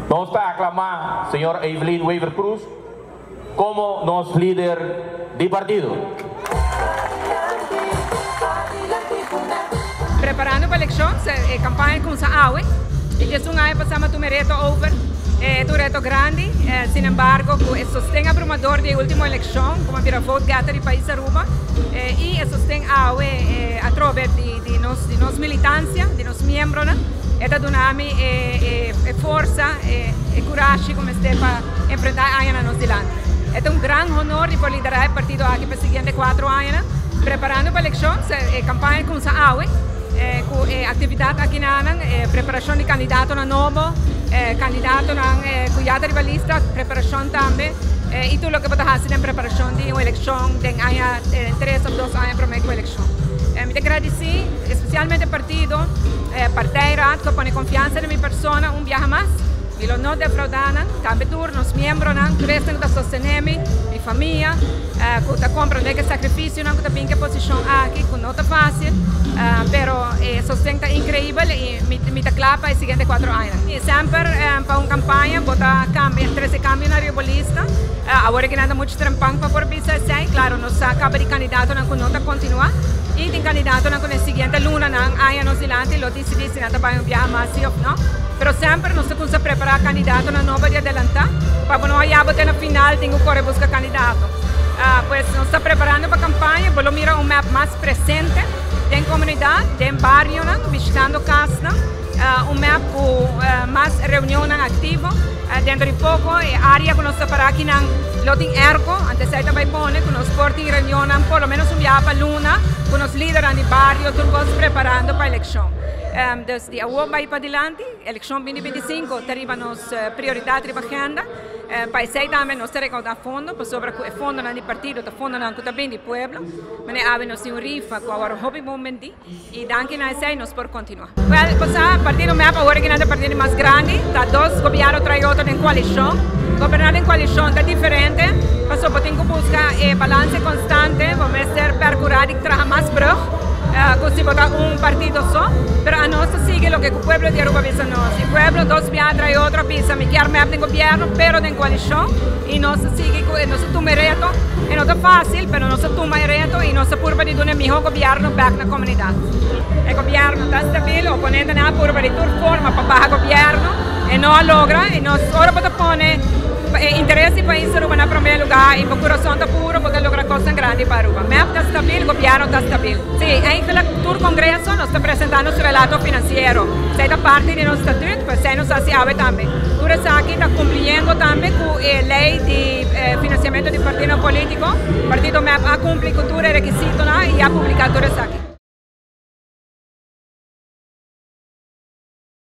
Vamos a aclamar señor Evelyn Weaver Cruz como nuestro líder de partido. Preparando para a eleição, a campanha começa hoje. E já um ano passamos um reto over, um reto grande. Sin embargo, o sostém abrumador da última eleição, como vira voto gata do país Aruba, e o sostém hoje através de nossa militância, de nossos membros, é da donami força e coragem como este para enfrentar a nos dilante. É grande honor de poder liderar o partido aqui para os seguintes 4 anos. Preparando para a eleição, a campanha começa hoje. Com atividade aqui na preparação de candidato na novo, candidato na cuidado de lista, preparação também e tudo o que pode fazer na preparação de uma eleição, tem 3 ou 2 anos para uma eleição. Me agradeci especialmente ao partido, parteira que põe confiança na minha pessoa, viaje mais. Eu não defraudar, também nos membros, que restam da sostenere, minha família, que compreende que sacrifício, que tem que posição aqui, que não é fácil, mas sustenta incrível e me clapa os seguintes 4 anos. E sempre para uma campanha, botar entre câmbio na ribolista, agora que nada muito trampão para por bisa sei, claro, nós acaba de candidato na conota continuar e tem candidato na com seguinte luna na aia nos dilante, lo decidi se nada vai viajar mais ou não. Pero sempre nós temos que preparar candidato na nova de adelantar, para não ir até na final, tem que correr buscar candidato. Pues nós estamos preparando para a campanha, vamos mirar mapa mais presente, tem comunidade, tem barrio, visitando casa, mapa com mais reuniões ativas, dentro de pouco, a área que nós estamos para aqui, lo tem ergo, antes aí também põe, que nós portem reuniões, pelo menos dia para luna, com os líderes de barrio, todos preparando para a eleição. Desde a UOB vai para adiante, eleição 2025, teremos prioridade da agenda. Para isso também nós recaudamos fundos, sobre o fundo do partido, o fundo também do povo. Mas nós temos rifa com o hobby momento e daqui a isso nós podemos continuar. O partido MEP agora que é o partido mais grande, está 2 governos traídos em coalição. Governar em coalição é diferente, mas só tem que buscar balance constante, vamos ser percurar e trabalhar mais breve. Così votar partido só, mas a nós sigue o que o povo de Aruba pensa nós. O povo, 2 viadras e outra pensa, me quer mesmo no governo, mas em coalição, e nós sigue, nós tomamos reto, e não é fácil, mas nós tomamos reto, e nós curva de um melhor governo back na comunidade. O governo está estável, o oponente na curva de toda forma para baixar o governo, e não logra, e nós agora podemos pôr interesse para isso no primeiro lugar e o coração está puro para lograr coisas grandes para Aruba. O MEP está estável, o governo está estável. Sim, aí no Congresso nós estamos apresentando o relato financeiro. Isso é parte do nosso estatuto, mas isso nos assiste também. Tudo isso aqui está cumprindo também com a lei de financiamento de partido político. O partido MEP cumpre com todos os requisitos e ha publicado tudo isso aqui.